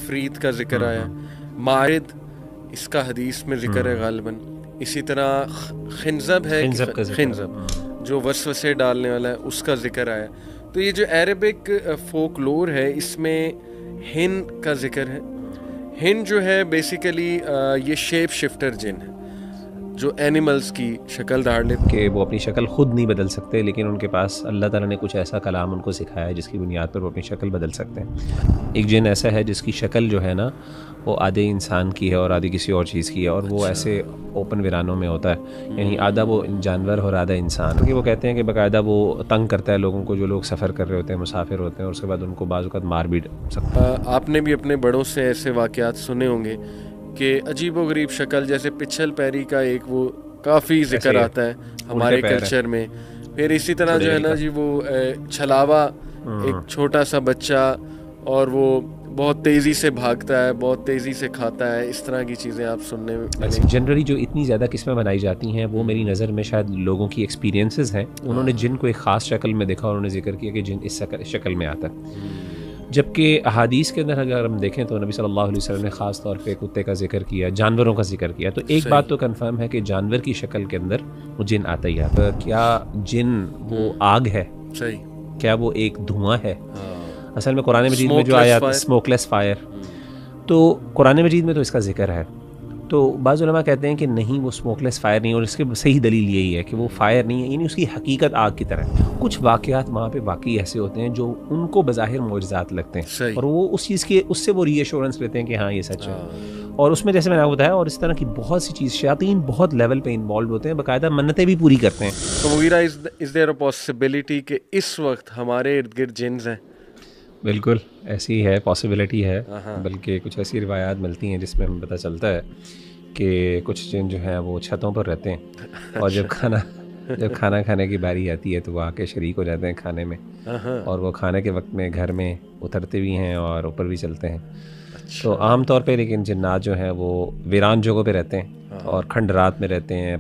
افریت کا ذکر آیا. مارد اس کا حدیث میں ذکر ہے غالباً. اسی طرح خنزب ہے, خنزب جو وسوسے ڈالنے والا ہے, اس کا ذکر آیا. تو یہ جو عربک فوک لور ہے اس میں ہن کا ذکر ہے. ہن جو ہے بیسیکلی یہ شیپ شفٹر جن ہے جو اینیملز کی شکل دھار لیتے کہ وہ اپنی شکل خود نہیں بدل سکتے, لیکن ان کے پاس اللہ تعالیٰ نے کچھ ایسا کلام ان کو سکھایا ہے جس کی بنیاد پر وہ اپنی شکل بدل سکتے ہیں. ایک جن ایسا ہے جس کی شکل جو ہے نا وہ آدھے انسان کی ہے اور آدھی کسی اور چیز کی ہے, اور وہ ایسے اوپن ویرانوں میں ہوتا ہے, یعنی آدھا وہ جانور اور آدھا انسان. کیونکہ وہ کہتے ہیں کہ باقاعدہ وہ تنگ کرتا ہے لوگوں کو, جو لوگ سفر کر رہے ہوتے ہیں, مسافر ہوتے ہیں, اور اس کے بعد ان کو بعض اوقات مار بھی سکتا ہے. آپ نے بھی اپنے بڑوں سے ایسے واقعات سنے ہوں گے کہ عجیب و غریب شکل, جیسے پچھل پیری کا ایک وہ کافی ذکر آتا ہے ہمارے کلچر میں. پھر اسی طرح جو ہے نا جی وہ چھلاوا, ایک چھوٹا سا بچہ, اور وہ بہت تیزی سے بھاگتا ہے, بہت تیزی سے کھاتا ہے, اس طرح کی چیزیں آپ سننے میں. جنرلی جو اتنی زیادہ قسمیں بنائی جاتی ہیں وہ میری نظر میں شاید لوگوں کی ایکسپیرینسز ہیں. انہوں نے جن کو ایک خاص شکل میں دیکھا اور انہوں نے ذکر کیا کہ جن اس شکل میں آتا ہے. جبکہ احادیث کے اندر اگر ہم دیکھیں تو نبی صلی اللہ علیہ وسلم نے خاص طور پہ کتے کا ذکر کیا, جانوروں کا ذکر کیا. تو ایک بات تو کنفرم ہے کہ جانور کی شکل کے اندر وہ جن آتا ہی آتا ہے. کیا جن وہ آگ ہے؟ صحیح. کیا وہ ایک دھواں ہے؟ اصل میں قرآن مجید میں جو آیات اسموک لیس فائر, تو قرآن مجید میں تو اس کا ذکر ہے. تو بعض علماء کہتے ہیں کہ نہیں, وہ اسموک لیس فائر نہیں, اور اس کی صحیح دلیل یہی ہے کہ وہ فائر نہیں ہے, یعنی اس کی حقیقت آگ کی طرح ہے. کچھ واقعات وہاں پہ واقعی ایسے ہوتے ہیں جو ان کو بظاہر معجزات لگتے ہیں, اور وہ اس چیز کے اس سے وہ ری ایشورنس لیتے ہیں کہ ہاں یہ سچ ہے. اور اس میں جیسے میں نے آپ کو بتایا, اور اس طرح کی بہت سی چیز, شیاطین بہت لیول پہ انوالو ہوتے ہیں, باقاعدہ منتیں بھی پوری کرتے ہیں. تو مغیرہ, از دیر اے پاسبلٹی کہ اس وقت ہمارے ارد گرد جنز ہیں؟ بالکل ایسی ہے, پاسبلٹی ہے. بلکہ کچھ ایسی روایات ملتی ہیں جس میں ہمیں پتہ چلتا ہے کہ کچھ جن جو ہیں وہ چھتوں پر رہتے ہیں, اور جب کھانا کھانے کی باری آتی ہے تو وہ آ کے شریک ہو جاتے ہیں کھانے میں, اور وہ کھانے کے وقت میں گھر میں اترتے بھی ہیں اور اوپر بھی چلتے ہیں. تو عام طور پہ لیکن جنات جو ہیں وہ ویران جگہوں پہ رہتے ہیں اور کھنڈرات میں رہتے ہیں,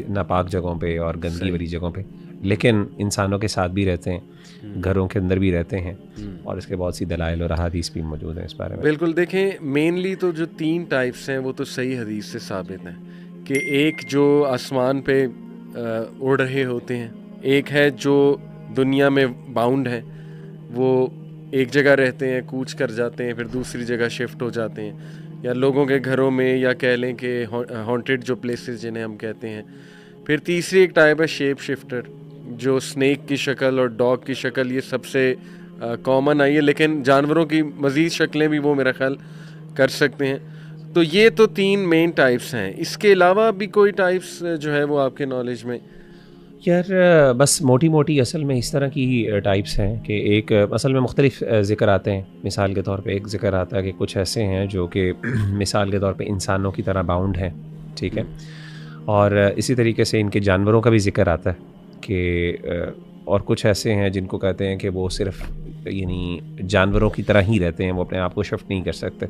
ناپاک جگہوں پہ اور گندگی والی جگہوں پہ, لیکن انسانوں کے ساتھ بھی رہتے ہیں, گھروں کے اندر بھی رہتے ہیں, اور اس کے بہت سی دلائل اور احادیث بھی موجود ہیں اس بارے میں. بالکل. دیکھیں مینلی تو جو 3 ٹائپس ہیں وہ تو صحیح حدیث سے ثابت ہیں, کہ ایک جو آسمان پہ اڑ رہے ہوتے ہیں, ایک ہے جو دنیا میں باؤنڈ ہیں, وہ ایک جگہ رہتے ہیں, کوچ کر جاتے ہیں, پھر دوسری جگہ شفٹ ہو جاتے ہیں, یا لوگوں کے گھروں میں, یا کہہ لیں کہ ہانٹیڈ جو پلیسز جنہیں ہم کہتے ہیں. پھر تیسری ایک ٹائپ ہے شیپ شفٹر, جو سنیک کی شکل اور ڈاگ کی شکل, یہ سب سے کامن آئی ہے, لیکن جانوروں کی مزید شکلیں بھی وہ میرا خیال کر سکتے ہیں. تو یہ تو 3 مین ٹائپس ہیں. اس کے علاوہ بھی کوئی ٹائپس جو ہے وہ آپ کے نالج میں؟ یار بس موٹی موٹی اصل میں اس طرح کی ٹائپس ہیں کہ ایک اصل میں مختلف ذکر آتے ہیں. مثال کے طور پہ ایک ذکر آتا ہے کہ کچھ ایسے ہیں جو کہ مثال کے طور پہ انسانوں کی طرح باؤنڈ ہیں, ٹھیک ہے, اور اسی طریقے سے ان کے جانوروں کا بھی ذکر آتا ہے کہ اور کچھ ایسے ہیں جن کو کہتے ہیں کہ وہ صرف یعنی جانوروں کی طرح ہی رہتے ہیں, وہ اپنے آپ کو شفٹ نہیں کر سکتے.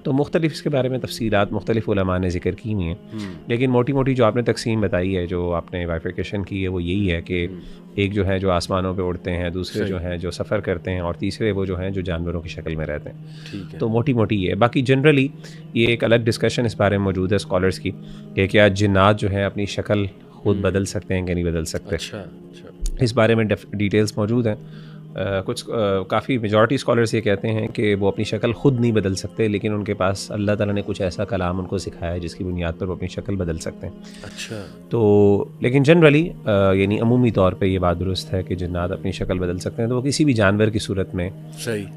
تو مختلف اس کے بارے میں تفصیلات مختلف علماء نے ذکر کی ہوئی ہیں, لیکن موٹی موٹی جو آپ نے تقسیم بتائی ہے, جو آپ نے بائفرکیشن کی ہے, وہ یہی ہے کہ ایک جو ہے جو آسمانوں پہ اڑتے ہیں, دوسرے جو ہیں جو سفر کرتے ہیں, اور تیسرے وہ جو ہیں جو جانوروں کی شکل میں رہتے ہیں. تو موٹی موٹی یہ. باقی جنرلی یہ ایک الگ ڈسکشن اس بارے میں موجود ہے اسکالرس کی کہ کیا جنات جو ہیں اپنی شکل خود بدل سکتے ہیں کہ نہیں بدل سکتے. اس بارے میں ڈیٹیلز موجود ہیں. کچھ کافی میجورٹی اسکالرس یہ کہتے ہیں کہ وہ اپنی شکل خود نہیں بدل سکتے, لیکن ان کے پاس اللہ تعالیٰ نے کچھ ایسا کلام ان کو سکھایا ہے جس کی بنیاد پر وہ اپنی شکل بدل سکتے ہیں. تو لیکن جنرلی یعنی عمومی طور پہ یہ بات درست ہے کہ جنات اپنی شکل بدل سکتے ہیں. تو وہ کسی بھی جانور کی صورت میں,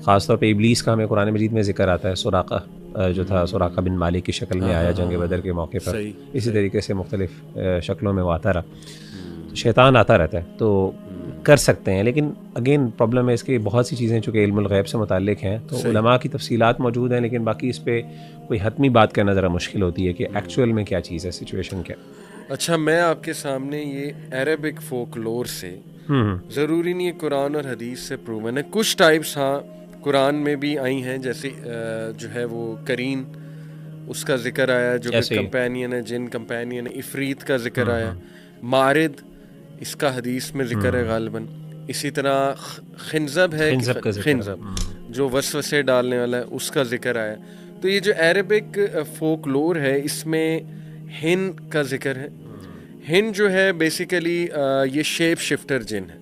خاص طور پہ ابلیس کا ہمیں قرآن مجید میں ذکر آتا ہے. سراقہ جو تھا, سراقہ بن مالک کی شکل میں آیا جنگ بدر کے موقع پر, اسی طریقے سے مختلف شکلوں میں وہ آتا رہا. شیطان آتا رہتا ہے, تو کر سکتے ہیں. لیکن اگین پرابلم ہے اس کی, بہت سی چیزیں چونکہ علم الغیب سے متعلق ہیں, تو علماء کی تفصیلات موجود ہیں, لیکن باقی اس پہ کوئی حتمی بات کرنا ذرا مشکل ہوتی ہے کہ ایکچوئل میں کیا چیز ہے, سچویشن کیا. اچھا, میں آپ کے سامنے یہ عربک فوک لور سے, ضروری نہیں ہے قرآن اور حدیث سے پروون ہے, کچھ ٹائپس ہاں قرآن میں بھی آئی ہیں, جیسے جو ہے وہ کرین, اس کا ذکر آیا جو کہ کمپینین ہے, جن کمپینین ہے. افریت کا ذکر آیا. مارد اس کا حدیث میں ذکر ہے غالباً. اسی طرح خنزب ہے, خنزب جو وسوسے ڈالنے والا ہے اس کا ذکر آیا. تو یہ جو عربک فوک لور ہے اس میں ہن کا ذکر ہے. ہن جو ہے بیسیکلی یہ شیپ شفٹر جن ہے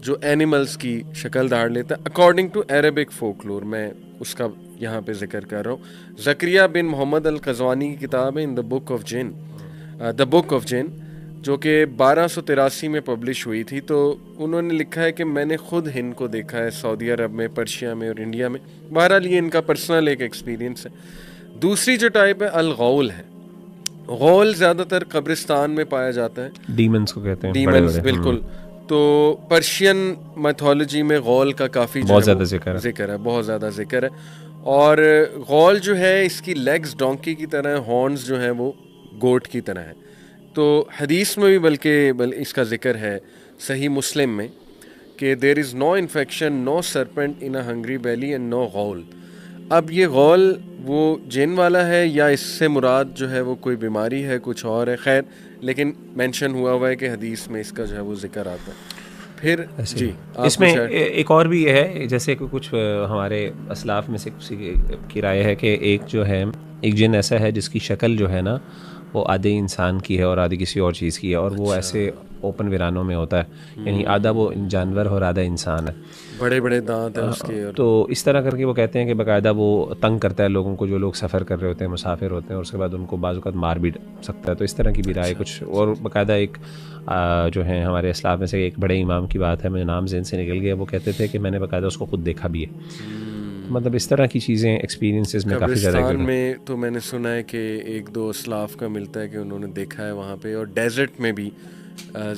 جو اینیملز کی شکل دھار لیتا ہے according to Arabic folk lower. میں اس کا یہاں پہ ذکر کر رہا ہوں. زکریہ بن محمد القزوانی کی کتاب ہے ان دا بک آف جن، دا بک آف جن، جو کہ 1283 میں پبلش ہوئی تھی. تو انہوں نے لکھا ہے کہ میں نے خود ہند کو دیکھا ہے سعودی عرب میں، پرشیا میں اور انڈیا میں. بہرحال یہ ان کا پرسنل ایک ایکسپیرینس ہے. دوسری جو ٹائپ ہے الغول ہے. غول زیادہ تر قبرستان میں پایا جاتا ہے. ڈیمنز کو کہتے ہیں. ڈیمنز بالکل. تو پرشین میتھولوجی میں غول کا کافی بہت زیادہ ذکر ہے، بہت زیادہ ذکر ہے. اور غول جو ہے اس کی لیگز ڈونکی کی طرح، ہارنز جو ہیں وہ گوٹ کی طرح ہے. تو حدیث میں بھی بلکہ اس کا ذکر ہے صحیح مسلم میں کہ there is no infection no serpent in a hungry belly and no ghoul. اب یہ غول وہ جن والا ہے یا اس سے مراد جو ہے وہ کوئی بیماری ہے، کچھ اور ہے، خیر لیکن مینشن ہوا ہے کہ حدیث میں اس کا جو ہے وہ ذکر آتا ہے. پھر جی اس میں ایک اور بھی ہے، جیسے کہ کچھ ہمارے اسلاف میں سے کسی کی رائے ہے کہ ایک جو ہے ایک جن ایسا ہے جس کی شکل جو ہے نا وہ آدھے انسان کی ہے اور آدھی کسی اور چیز کی ہے، اور وہ ایسے اوپن ویرانوں میں ہوتا ہے، یعنی آدھا وہ جانور اور آدھا انسان ہے. بڑے بڑے دانت ہیں اس کے. تو اس طرح کر کے وہ کہتے ہیں کہ باقاعدہ وہ تنگ کرتا ہے لوگوں کو، جو لوگ سفر کر رہے ہوتے ہیں، مسافر ہوتے ہیں، اور اس کے بعد ان کو بعض اوقات مار بھی سکتا ہے. تو اس طرح کی بھی رائے کچھ. اور باقاعدہ ایک جو ہے ہمارے اسلاف میں سے ایک بڑے امام کی بات ہے، مجھے نام ذہن سے نکل گیا، وہ کہتے تھے کہ میں نے باقاعدہ اس کو خود دیکھا بھی ہے. مطلب اس طرح کی چیزیں ایکسپیرینسز میں کافی زیادہ. قبرستان میں تو میں نے سنا ہے کہ ایک دو اسلاف کا ملتا ہے کہ انہوں نے دیکھا ہے وہاں پہ، اور ڈیزرٹ میں بھی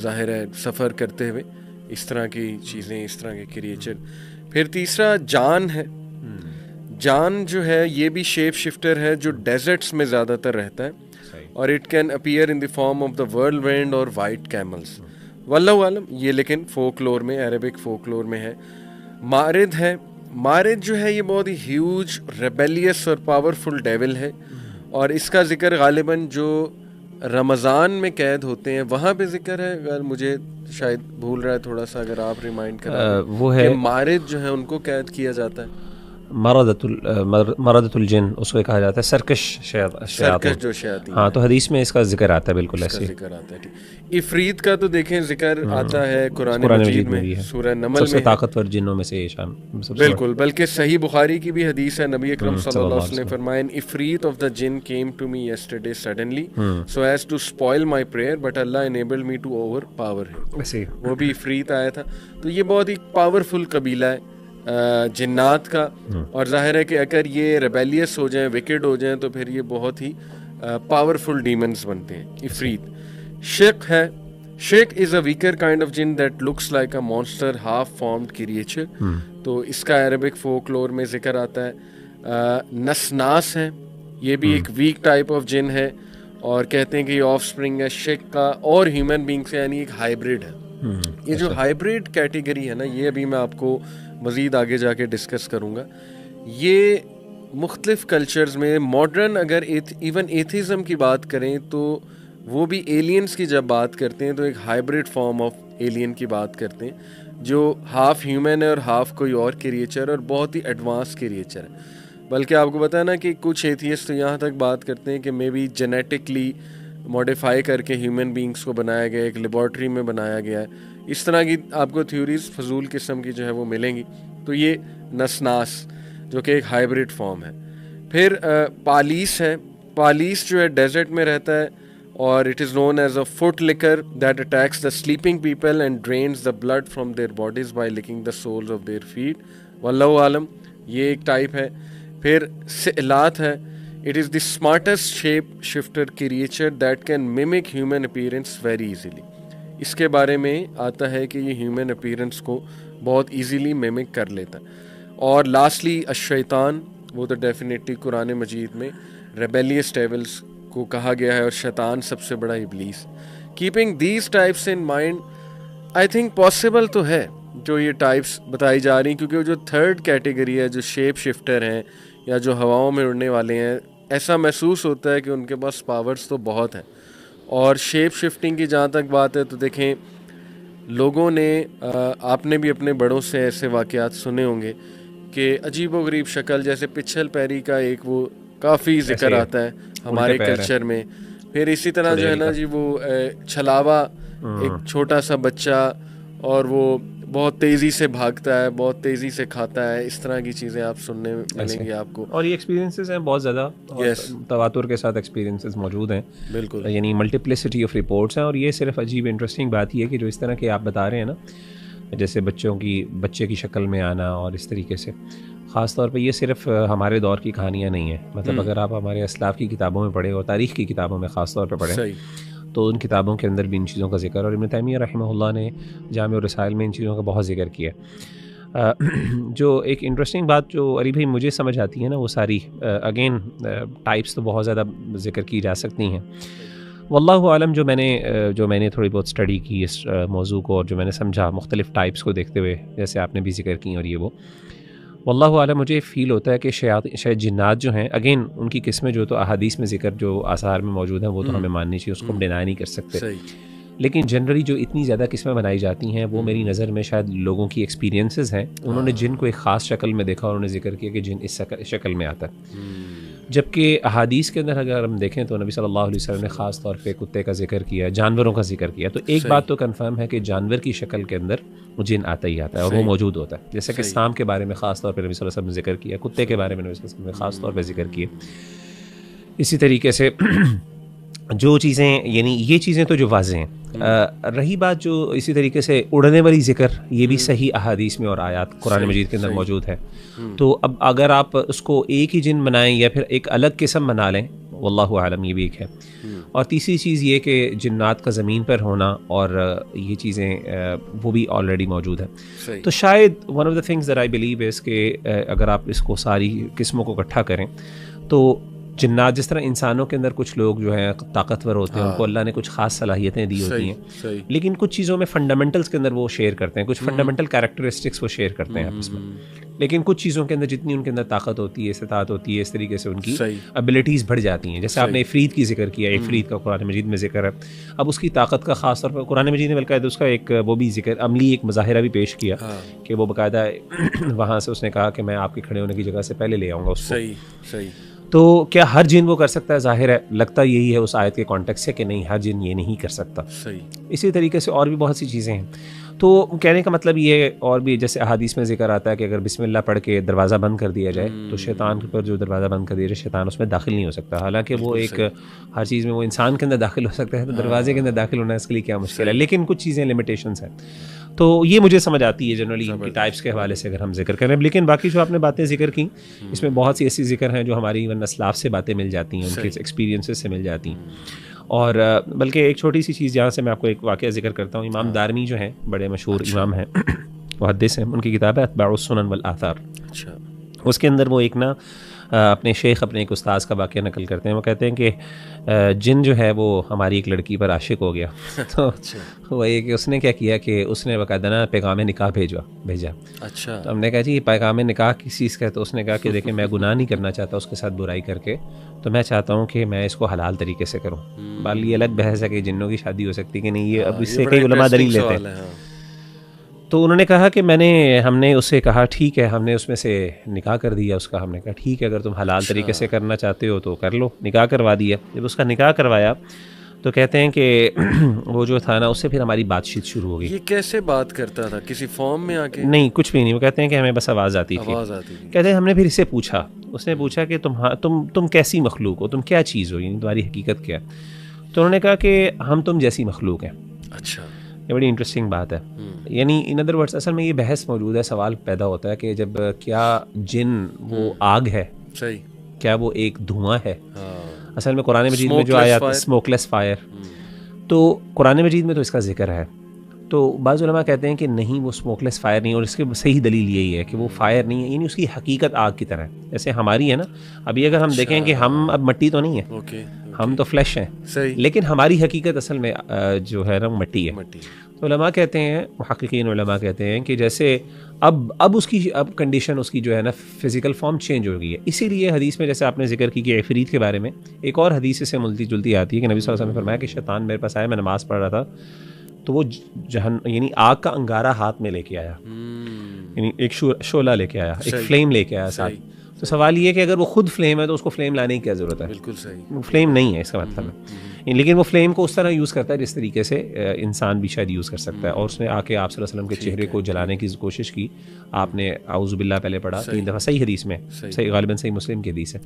ظاہر ہے سفر کرتے ہوئے اس طرح کی چیزیں، اس طرح کے کریچر. پھر تیسرا جان ہے. جان جو ہے یہ بھی شیپ شفٹر ہے جو ڈیزرٹس میں زیادہ تر رہتا ہے، اور it can appear in the form of the whirlwind or white camels. واللہ عالم یہ لیکن فوک لور میں، عربک فوک لور میں ہے. مارد ہے. مارد جو ہے یہ بہت ہی ہیوج ریبیلیس اور پاورفل ڈیول ہے، اور اس کا ذکر غالباً جو رمضان میں قید ہوتے ہیں وہاں پہ ذکر ہے. اگر مجھے شاید بھول رہا ہے تھوڑا سا، اگر آپ ریمائنڈ کریں. وہ ہے کہ مارد جو ہے ان کو قید کیا جاتا ہے. مردۃ الجن اس کو کہا جاتا ہے، سرکش جو شیاطین. ہاں تو حدیث میں اس کا ذکر آتا ہے، بالکل ایسے ذکر آتا ہے. عفریت کا تو دیکھیں ذکر آتا ہے قرآن مجید میں، سورہ نمل میں، سب سے طاقتور جنوں میں سے شان. بالکل. بلکہ صحیح بخاری کی بھی حدیث ہے، نبی اکرم صلی اللہ علیہ وسلم نے فرمایا عفریت آف دا جن came to me yesterday suddenly so as to spoil my prayer but Allah enabled me to overpower him. وہ بھی عفریت آیا تھا. تو یہ بہت ہی پاورفل قبیلہ ہے جنات کا، اور ظاہر ہے کہ اگر یہ ریبیلیس ہو جائیں، وکڈ ہو جائیں، تو پھر یہ بہت ہی پاورفل ڈیمنز بنتے ہیں. عفریت. شق ہے. شق از اے ویکر کائنڈ آف جن that looks like a monster half formed creature. تو اس کا عربک فوک لور میں ذکر آتا ہے. نسناس ہے، یہ بھی ایک ویک ٹائپ آف جن ہے، اور کہتے ہیں کہ یہ آف اسپرنگ ہے شق کا اور ہیومن بینگ سے، یعنی ایک ہائیبریڈ ہے. یہ جو ہائیبریڈ کیٹیگری ہے نا، یہ ابھی میں آپ کو مزید آگے جا کے ڈسکس کروں گا. یہ مختلف کلچرز میں ماڈرن، اگر ایون ایتھیزم کی بات کریں تو وہ بھی ایلینز کی جب بات کرتے ہیں تو ایک ہائیبریڈ فارم آف ایلین کی بات کرتے ہیں جو ہاف ہیومن ہے اور ہاف کوئی اور کریچر، اور بہت ہی ایڈوانس کریچر ہے. بلکہ آپ کو پتہ ہے نا کہ کچھ ایتھیسٹ تو یہاں تک بات کرتے ہیں کہ مے بی جینیٹکلی موڈیفائی کر کے ہیومن بینگس کو بنایا گیا، ایک لیبارٹری میں بنایا گیا ہے. اس طرح کی آپ کو تھیوریز فضول قسم کی جو ہے وہ ملیں گی. تو یہ نسناس جو کہ ایک ہائیبریڈ فارم ہے. پھر پالیس ہے. پالیس جو ہے ڈیزرٹ میں رہتا ہے، اور it is known as a foot licker that attacks the sleeping people and drains the blood from their bodies by licking the soles of their feet. واللہ عالم یہ ایک ٹائپ ہے. پھر سئلات ہے. It is the smartest shape shifter creature that can mimic human appearance very easily. اس کے بارے میں آتا ہے کہ یہ ہیومن اپیرنس کو بہت ایزیلی میمک کر لیتا ہے. اور لاسٹلی الشیطان، وہ تو ڈیفینیٹلی قرآن مجید میں ریبیلیس ڈیولز کو کہا گیا ہے، اور شیطان سب سے بڑا ابلیس. Keeping these types in mind I think possible تو ہے جو یہ ٹائپس بتائی جا رہی ہیں، کیونکہ جو تھرڈ کیٹیگری ہے جو شیپ شفٹر ہیں یا جو ہواؤں میں اڑنے والے ہیں، ایسا محسوس ہوتا ہے کہ ان کے پاس پاورز تو بہت ہیں. اور شیپ شفٹنگ کی جہاں تک بات ہے تو دیکھیں لوگوں نے، آپ نے بھی اپنے بڑوں سے ایسے واقعات سنے ہوں گے کہ عجیب و غریب شکل, جیسے پچھل پیری کا ایک وہ کافی ذکر آتا ہے ہمارے کلچر میں. پھر اسی طرح جو ہے نا جی وہ چھلاوا, ایک چھوٹا سا بچہ, اور وہ بہت تیزی سے بھاگتا ہے, بہت تیزی سے کھاتا ہے, اس طرح کی چیزیں آپ سننے ملیں گی آپ کو. اور یہ ایکسپیرینسز ہیں بہت زیادہ, تواتر کے ساتھ ایکسپیرینسز موجود ہیں, بالکل, یعنی ملٹیپلسٹی آف رپورٹس ہیں. اور یہ صرف عجیب انٹرسٹنگ بات یہ ہے کہ جو اس طرح کے آپ بتا رہے ہیں نا, جیسے بچے کی شکل میں آنا اور اس طریقے سے, خاص طور پہ یہ صرف ہمارے دور کی کہانیاں نہیں ہیں. مطلب اگر آپ ہمارے اسلاف کی کتابوں میں پڑھیں اور تاریخ کی کتابوں میں خاص طور پہ پڑھیں تو ان کتابوں کے اندر بھی ان چیزوں کا ذکر, اور ابن تیمیہ رحمہ اللہ نے جامع الرسائل میں ان چیزوں کا بہت ذکر کیا. جو ایک انٹرسٹنگ بات جو علی بھائی مجھے سمجھ آتی ہے نا, وہ ساری اگین ٹائپس تو بہت زیادہ ذکر کی جا سکتی ہیں. واللہ عالم, جو میں نے تھوڑی بہت اسٹڈی کی اس موضوع کو, اور جو میں نے سمجھا مختلف ٹائپس کو دیکھتے ہوئے, جیسے آپ نے بھی ذکر کی اور یہ وہ, واللہ عالم مجھے فیل ہوتا ہے کہ شاید جنات جو ہیں, اگین ان کی قسمیں جو تو احادیث میں ذکر جو آثار میں موجود ہیں وہ تو ہمیں ماننی چاہیے, اس کو ہم ڈینائی نہیں کر سکتے. لیکن جنرلی جو اتنی زیادہ قسمیں بنائی جاتی ہیں وہ میری نظر میں شاید لوگوں کی ایکسپیرینسز ہیں. انہوں نے جن کو ایک خاص شکل میں دیکھا اور انہوں نے ذکر کیا کہ جن اس شکل میں آتا ہے. جبکہ احادیث کے اندر اگر ہم دیکھیں تو نبی صلی اللہ علیہ وسلم نے خاص طور پہ کتے کا ذکر کیا, جانوروں کا ذکر کیا. تو ایک بات تو کنفرم ہے کہ جانور کی شکل کے اندر جن آتا ہی آتا ہے اور وہ موجود ہوتا ہے. جیسے کہ سام کے بارے میں خاص طور پہ نبی صلی اللہ علیہ وسلم نے ذکر کیا, کتے کے بارے میں نبی صلی اللہ علیہ وسلم نے خاص طور پہ ذکر کیا. اسی طریقے سے جو چیزیں, یعنی یہ چیزیں تو جو واضح ہیں. رہی بات جو اسی طریقے سے اڑنے والی ذکر, یہ بھی صحیح احادیث میں اور آیات قرآن مجید کے اندر موجود ہے. تو اب اگر آپ اس کو ایک ہی جن بنائیں یا پھر ایک الگ قسم بنا لیں, واللہ عالم, یہ بھی ایک ہے. اور تیسری چیز یہ کہ جنات کا زمین پر ہونا اور یہ چیزیں وہ بھی آلریڈی موجود ہے. تو شاید one of the things that I believe is کہ اگر آپ اس کو ساری قسموں کو اکٹھا کریں تو جنات, جس طرح انسانوں کے اندر کچھ لوگ جو ہیں طاقتور ہوتے ہیں, ان کو اللہ نے کچھ خاص صلاحیتیں دی ہوتی ہیں, لیکن کچھ چیزوں میں فنڈامنٹلس کے اندر وہ شیئر کرتے ہیں, کچھ فنڈامنٹل کیریکٹرسٹکس وہ شیئر کرتے ہیں آپس میں. لیکن کچھ چیزوں کے اندر جتنی ان کے اندر طاقت ہوتی ہے, استطاعت ہوتی ہے, اس طریقے سے ان کی ابیلٹیز بڑھ جاتی ہیں. جیسے آپ نے عفریت کی ذکر کیا, عفریت کا قرآن مجید میں ذکر ہے. اب اس کی طاقت کا خاص طور پر قرآن مجید نے باقاعدہ اس کا ایک وہ بھی ذکر, عملی ایک مظاہرہ بھی پیش کیا کہ وہ باقاعدہ وہاں سے اس نے کہا کہ میں آپ کے کھڑے ہونے کی جگہ سے پہلے لے آؤں گا اس کو. تو کیا ہر جن وہ کر سکتا ہے؟ ظاہر ہے لگتا یہی ہے اس آیت کے کانٹیکس سے کہ نہیں, ہر جن یہ نہیں کر سکتا. اسی طریقے سے اور بھی بہت سی چیزیں ہیں. تو کہنے کا مطلب یہ ہے, اور بھی جیسے احادیث میں ذکر آتا ہے کہ اگر بسم اللہ پڑھ کے دروازہ بند کر دیا جائے تو شیطان پر جو دروازہ بند کر دیا جائے, شیطان اس میں داخل نہیں ہو سکتا. حالانکہ وہ ایک ہر چیز میں وہ انسان کے اندر داخل ہو سکتا ہے, تو دروازے کے اندر داخل ہونا اس کے لیے کیا مشکل ہے. لیکن کچھ چیزیں لمیٹیشنس ہیں. تو یہ مجھے سمجھ آتی ہے جنرلی ان کی ٹائپس کے حوالے سے اگر ہم ذکر کریں. لیکن باقی جو آپ نے باتیں ذکر کی, اس میں بہت سی ایسی ذکر ہیں جو ہماری ایون اسلاف سے باتیں مل جاتی ہیں, ان کے ایکسپیرینسز سے مل جاتی ہیں. اور بلکہ ایک چھوٹی سی چیز جہاں سے میں آپ کو ایک واقعہ ذکر کرتا ہوں. امام دارمی جو ہیں, بڑے مشہور امام ہیں, محدث ہیں, ان کی کتاب ہے اتباع السنن والآثار. اس کے اندر وہ ایک نا اپنے شیخ, اپنے ایک استاذ کا واقعہ نقل کرتے ہیں. وہ کہتے ہیں کہ جن جو ہے وہ ہماری ایک لڑکی پر عاشق ہو گیا. تو وہ یہ کہ اس نے کیا کیا کہ اس نے باقاعدہ نا پیغام نکاح بھیجا. اچھا. تو ہم نے کہا جی پیغام نکاح کس چیز کا ہے؟ تو اس نے کہا کہ دیکھیں میں گناہ نہیں کرنا چاہتا اس کے ساتھ برائی کر کے, تو میں چاہتا ہوں کہ میں اس کو حلال طریقے سے کروں. بال یہ الگ بحث ہے کہ جنوں کی شادی ہو سکتی کہ نہیں, یہ اب اس سے کئی علماء دلیل لیتے ہیں. تو انہوں نے کہا کہ ہم نے اس سے کہا ٹھیک ہے, ہم نے اس میں سے نکاح کر دیا اس کا. ہم نے کہا ٹھیک ہے, اگر تم حلال طریقے سے کرنا چاہتے ہو تو کر لو. نکاح کروا دیا. جب اس کا نکاح کروایا تو کہتے ہیں کہ وہ جو تھا نا, اس سے پھر ہماری بات چیت شروع ہو گئی. یہ کیسے بات کرتا تھا؟ کسی فارم میں آ کے؟ نہیں, کچھ بھی نہیں. وہ کہتے ہیں کہ ہمیں بس آواز آتی تھی. کہتے ہیں ہم نے پھر اسے پوچھا, اس نے پوچھا کہ تم کیسی مخلوق ہو, تم کیا چیز ہو, یعنی تمہاری حقیقت کیا؟ تو انہوں نے کہا کہ ہم تم جیسی مخلوق ہیں. اچھا, یہ بڑی انٹرسٹنگ بات ہے. یعنی ان ادر ورڈس اصل میں یہ بحث موجود ہے, سوال پیدا ہوتا ہے کہ جب کیا جن وہ آگ ہے, صحیح, کیا وہ ایک دھواں ہے؟ اصل میں قرآن مجید میں جو آیات اسموک لیس فائر, تو قرآن مجید میں تو اس کا ذکر ہے. تو بعض علماء کہتے ہیں کہ نہیں, وہ اسموک لیس فائر نہیں, اور اس کی صحیح دلیل یہی ہے کہ وہ فائر نہیں ہے, یعنی اس کی حقیقت آگ کی طرح ہے جیسے ہماری ہے نا. ابھی اگر ہم دیکھیں کہ ہم اب مٹی تو نہیں ہے, ہم تو فلیش ہیں, لیکن ہماری حقیقت اصل میں جو ہے نا مٹی ہے. تو علماء کہتے ہیں, محققین علماء کہتے ہیں کہ جیسے اب اس کی کنڈیشن اس کی جو ہے نا فزیکل فارم چینج ہو گئی ہے. اسی لیے حدیث میں جیسے آپ نے ذکر کی کہ عفریت کے بارے میں ایک اور حدیث سے ملتی جلتی آتی ہے کہ نبی صلی اللہ علیہ وسلم نے فرمایا کہ شیطان میرے پاس آیا, میں نماز پڑھ رہا تھا, تو وہ یعنی آگ کا انگارہ ہاتھ میں لے کے آیا, یعنی ایک شعلہ لے کے آیا, ایک فلیم لے کے آیا ساتھ. تو سوال یہ ہے کہ اگر وہ خود فلیم ہے تو اس کو فلیم لانے کی کیا ضرورت ہے؟ بالکل صحیح, وہ فلیم نہیں ہے اس کا مطلب ہے, لیکن وہ فلیم کو اس طرح یوز کرتا ہے جس طریقے سے انسان بھی شاید یوز کر سکتا ہے. اور اس نے آ کے آپ صلی اللہ علیہ وسلم کے چہرے کو جلانے کی کوشش کی. آپ نے اعوذ باللہ پہلے پڑھا 3 دفعہ, صحیح حدیث میں, صحیح غالباً صحیح مسلم کی حدیث ہے,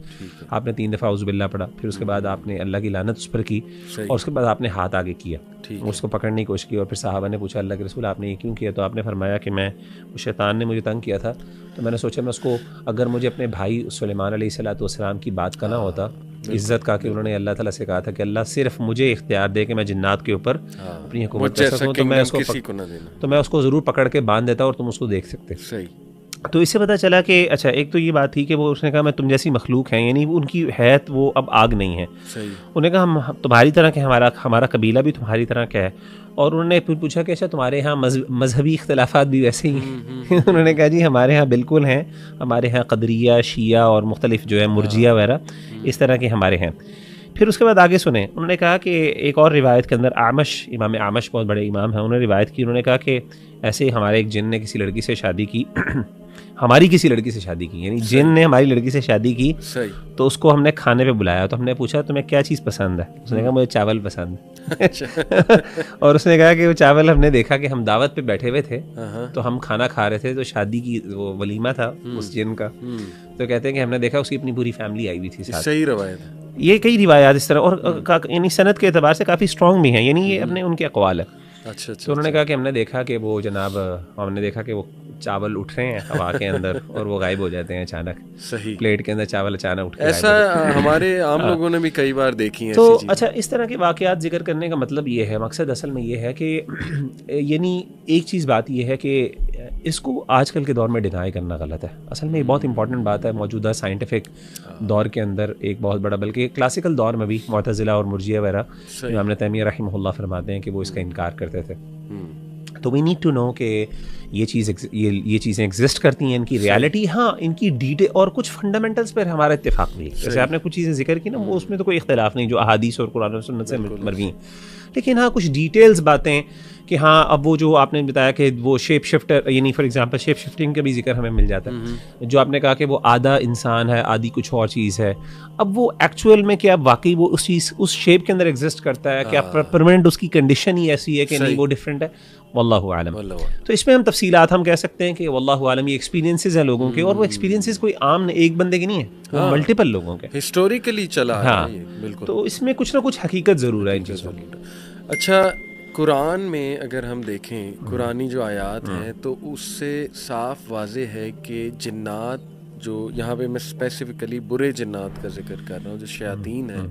آپ نے 3 دفعہ اعوذ باللہ پڑھا, پھر اس کے بعد آپ نے اللہ کی لعنت اس پر کی, اور اس کے بعد آپ نے ہاتھ آگے کیا, اس کو پکڑنے کی کوشش کی. اور پھر صحابہ نے پوچھا اللہ کے رسول آپ نے یہ کیوں کیا؟ تو آپ نے فرمایا کہ میں شیطان نے مجھے تنگ کیا تھا, تو میں نے سوچا میں اس کو, اگر مجھے اپنے بھائی سلیمان علیہ الصلوۃ والسلام کی بات کا نہ ہوتا, عزت کا, کہ انہوں نے اللہ تعالیٰ سے کہا تھا کہ اللہ صرف مجھے اختیار دے کہ میں جنات کے اوپر اپنی حکومت کر سکوں, تو میں اس کو ضرور پکڑ کے باندھ دیتا اور تم اس کو دیکھ سکتے. صحیح. تو اس سے پتہ چلا کہ اچھا ایک تو یہ بات تھی کہ وہ اس نے کہا میں تم جیسی مخلوق ہیں, یعنی ان کی حیت وہ اب آگ نہیں ہے. انہوں نے کہا ہم تمہاری طرح کہ ہمارا قبیلہ بھی تمہاری طرح کا ہے. اور انہوں نے پھر پوچھا کہ اچھا تمہارے یہاں مذہبی اختلافات بھی ویسے ہی ہیں؟ انہوں نے کہا جی ہمارے یہاں بالکل ہیں, ہمارے یہاں قدریہ, شیعہ اور مختلف جو ہے مرجیہ وغیرہ اس طرح کے ہمارے ہیں. پھر اس کے بعد آگے سنیں, انہوں نے کہا کہ ایک اور روایت کے اندر امام اعمش بہت بڑے امام ہیں, انہوں نے روایت کی, انہوں نے کہا کہ ایسے ہمارے ایک جن نے کسی لڑکی سے شادی کی, ہماری کسی لڑکی سے شادی کی, یعنی جن نے ہماری لڑکی سے شادی کی, تو اس کو ہم نے کھانے پہ بلایا, تو ہم نے پوچھا تمہیں کیا چیز پسند ہے؟ اس نے کہا مجھے چاول پسند ہے. اور اس نے کہا کہ وہ چاول ہم نے دیکھا کہ ہم دعوت پہ بیٹھے ہوئے تھے, تو ہم کھانا کھا رہے تھے, تو شادی کی وہ ولیمہ تھا اس جن کا, تو کہتے ہیں کہ ہم نے دیکھا اس کی اپنی پوری فیملی آئی ہوئی تھی ساتھ. صحیح روایت ہے یہ, کئی روایات اس طرح, اور یعنی سند کے اعتبار سے کافی اسٹرانگ بھی ہیں, یعنی یہ اپنے ان کے اقوال ہے. تو انہوں نے کہا کہ ہم نے دیکھا کہ وہ جناب, ہم نے دیکھا کہ وہ چاول اٹھ رہے ہیں ہوا کے اندر اور وہ غائب ہو جاتے ہیں اچانک. صحیح. پلیٹ کے اندر چاول اچانک اٹھ کے ایسا ہمارے عام لوگوں نے بھی کئی بار دیکھی ہیں. تو اچھا اس طرح کے واقعات ذکر کرنے کا مطلب یہ ہے, مقصد اصل میں یہ ہے کہ یعنی ایک چیز بات یہ ہے کہ اس کو آج کل کے دور میں ڈینائی کرنا غلط ہے. اصل میں یہ بہت امپورٹنٹ بات ہے. موجودہ سائنٹیفک دور کے اندر ایک بہت بڑا, بلکہ کلاسیکل دور میں بھی معتزلہ اور مرجیہ وغیرہ, امام ابن تیمیہ رحمہ اللہ فرماتے ہیں کہ وہ اس کا انکار کرتے تھے. تو وی نیڈ ٹو نو کہ یہ چیزیں ایگزسٹ کرتی ہیں, ان کی ریالٹی, ہاں ان کی ڈیٹیل, اور کچھ فنڈامنٹلس پر ہمارا اتفاق بھی ہے. جیسے آپ نے کچھ چیزیں ذکر کی نا, وہ اس میں تو کوئی اختلاف نہیں جو احادیث اور قرآن و سنت سے مروی ہیں, لیکن ہاں کچھ ڈیٹیلز باتیں کہ ہاں اب وہ جو آپ نے بتایا کہ وہ شیپ شفٹر, یعنی فار ایگزامپل شیپ شفٹنگ کا بھی ذکر ہمیں مل جاتا ہے, جو آپ نے کہا کہ وہ آدھا انسان ہے آدھی کچھ اور چیز ہے. اب وہ ایکچوئل میں کیا واقعی وہ اس شیپ کے اندر ایگزسٹ کرتا ہے, کیا پرماننٹ اس کی کنڈیشن ہی ایسی ہے کہ نہیں وہ ڈفرینٹ ہے؟ واللہ عالم. تو اس میں ہم تفصیلات ہم کہہ سکتے ہیں کہ واللہ عالم, یہ ایکسپیرینسز ہیں لوگوں کے, اور وہ ایکسپیرینسز کوئی عام ایک بندے کے نہیں ہیں, وہ ملٹیپل لوگوں کے ہسٹوریکلی چلا ہے. بالکل. تو اس میں کچھ نہ کچھ حقیقت ضرور ہے ان چیزوں کی. اچھا قرآن میں اگر ہم دیکھیں قرآنی جو آیات ہیں تو اس سے صاف واضح ہے کہ جنات, جو یہاں پہ میں اسپیسیفکلی برے جنات کا ذکر کر رہا ہوں, جو شیاطین ہیں,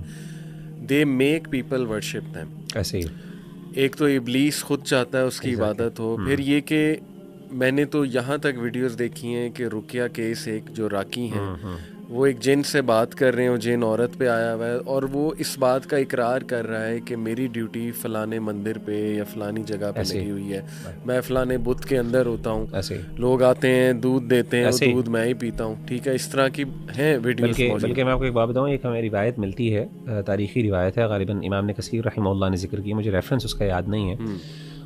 they make people worship them. ایسے ہی ایک تو ابلیس خود چاہتا ہے اس کی عبادت ہو, پھر یہ کہ میں نے تو یہاں تک ویڈیوز دیکھی ہیں کہ رقیہ کیس, ایک جو راکی ہیں, وہ ایک جن سے بات کر رہے ہیں, وہ جن عورت پہ آیا ہوا ہے, اور وہ اس بات کا اقرار کر رہا ہے کہ میری ڈیوٹی فلانے مندر پہ یا فلانی جگہ پہ لگی ہوئی ہے, میں فلانے بت کے اندر ہوتا ہوں, لوگ آتے ہیں دودھ دیتے ہیں, وہ دودھ میں ہی پیتا ہوں. ٹھیک ہے, اس طرح کی ہیں ویڈیوز. بلکہ میں آپ کو ایک بات بتاؤں, ایک ہمیں روایت ملتی ہے, تاریخی روایت ہے, غالباً امام نے کثیر رحمہ اللہ نے ذکر کی, مجھے ریفرنس اس کا یاد نہیں ہے.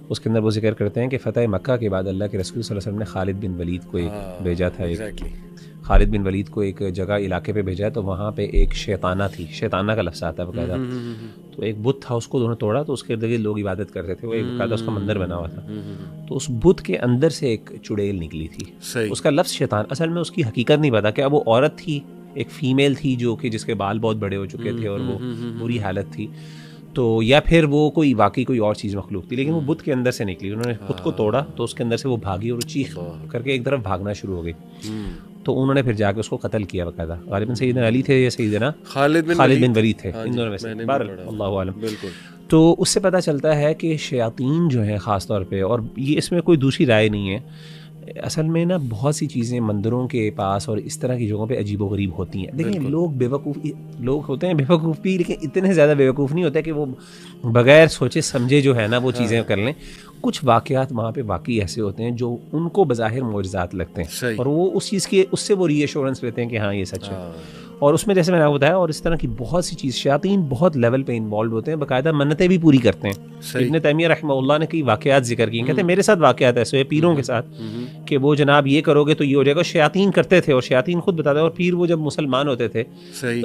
اس کے اندر وہ ذکر کرتے ہیں کہ فتح مکہ کے بعد اللہ کے رسول صلی اللہ علیہ وسلم نے خالد بن ولید کو بھیجا تھا. خالد بن ولید کو ایک جگہ علاقے پہ بھیجا, تو وہاں پہ ایک شیطانہ تھی, شیطانہ کا لفظ آتا ہے باقاعدہ, تو ایک بت تھا, اس کو انہوں نے توڑا, تو اس کے ارد گرد لوگ عبادت کرتے تھے, وہ ایک باقاعدہ اس کا مندر بنا ہوا تھا. تو اس بت کے اندر سے ایک چڑیل نکلی تھی, اس کا لفظ شیطان, اصل میں اس کی حقیقت نہیں پتا, کیا وہ عورت تھی, ایک فیمیل تھی جو کہ جس کے بال بہت بڑے ہو چکے تھے اور وہ بری حالت تھی, تو یا پھر وہ کوئی واقعی کوئی اور چیز مخلوق تھی, لیکن وہ بت کے اندر سے نکلی. انہوں نے بت کو توڑا تو اس کے اندر سے وہ بھاگی اور چیخ کر کے ایک طرف بھاگنا شروع ہو گئی. تو انہوں نے پھر جا کے اس کو قتل کیا باقاعدہ. غالباً سیدنا علی تھے یا سیدنا خالد بن ولید تھے, ان دونوں میں سے, اللہ عالم. تو اس سے پتہ چلتا ہے کہ شیاطین جو ہیں خاص طور پہ, اور یہ اس میں کوئی دوسری رائے نہیں ہے, اصل میں نا بہت سی چیزیں مندروں کے پاس اور اس طرح کی جگہوں پہ عجیب و غریب ہوتی ہیں. دیکھیں لوگ بیوقوف لوگ ہوتے ہیں, بیوقوف بھی, لیکن اتنے زیادہ بیوقوف نہیں ہوتے کہ وہ بغیر سوچے سمجھے جو ہے نا وہ چیزیں کر لیں. کچھ واقعات وہاں پہ واقعی ایسے ہوتے ہیں جو ان کو بظاہر معجزات لگتے ہیں, صحیح. اور وہ اس چیز کے اس سے وہ ری ایشورنس لیتے ہیں کہ ہاں یہ سچ ہے. اور اس میں جیسے میں نے بتایا, اور اس طرح کی بہت سی چیز, شیاطین بہت لیول پہ انوالو ہوتے ہیں, باقاعدہ منتیں بھی پوری کرتے ہیں. ابن تیمیہ رحمہ اللہ نے کئی واقعات ذکر کیے, کہتے ہیں میرے ساتھ واقعات ایسے ہیں پیروں کے ساتھ کہ وہ جناب یہ کرو گے تو یہ ہو جائے گا. شیاطین کرتے تھے, اور شیاطین خود بتاتے ہیں, اور پھر وہ جب مسلمان ہوتے تھے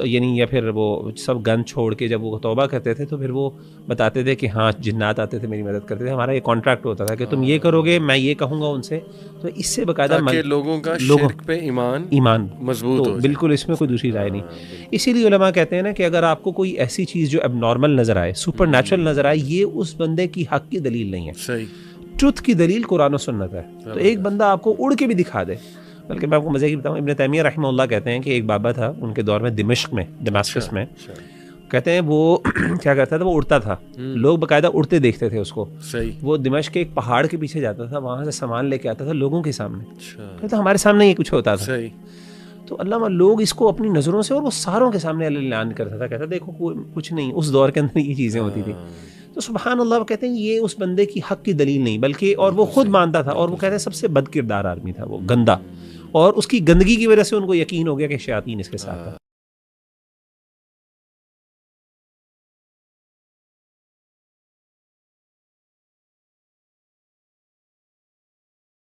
یعنی یا پھر وہ سب گن چھوڑ کے جب وہ توبہ کرتے تھے تو پھر وہ بتاتے تھے کہ ہاں جنات آتے تھے میری مدد کرتے تھے, ہمارا یہ کانٹریکٹ ہوتا تھا کہ تم یہ کرو گے, میں یہ کہوں گا ان سے. تو اس سے باقاعدہ لوگوں کا شرک پہ ایمان مضبوط ہو. بالکل اس میں کوئی دوسری رائے نہیں. اسی لیے علماء کہتے ہیں نا کہ اگر آپ کو کوئی ایسی چیز جو اب نارمل نظر آئے, سپر نیچرل نظر آئے, یہ اس بندے کی حق کی دلیل نہیں ہے. صحیح. ٹروتھ کی دلیل قرآن و سنت ہے. تو ایک بندہ آپ کو اڑ کے بھی دکھا دے. بلکہ میں آپ کو مزے کی بتاؤں, ابن تیمیہ رحمہ اللہ کہتے ہیں کہ ایک بابا تھا ان کے دور میں دمشق میں, کہتے ہیں وہ کیا کرتا تھا, وہ اڑتا تھا, لوگ باقاعدہ اڑتے دیکھتے تھے اس کو. وہ دمشق کے ایک پہاڑ کے پیچھے جاتا تھا, وہاں سے سامان لے کے آتا تھا لوگوں کے سامنے. کہتا ہمارے سامنے یہ کچھ ہوتا تھا. تو علامہ لوگ اس کو اپنی نظروں سے اور وہ ساروں کے سامنے اعلان کرتا تھا, کہتا دیکھو کچھ نہیں, اس دور کے اندر یہ چیزیں ہوتی تھی. تو سبحان اللہ, وہ کہتے ہیں یہ اس بندے کی حق کی دلیل نہیں, بلکہ اور وہ خود مانتا تھا, اور وہ کہتے ہیں سب سے بد کردار آدمی تھا وہ, گندا, اور اس کی گندگی کی وجہ سے ان کو یقین ہو گیا کہ شیاطین اس کے ساتھ تھا.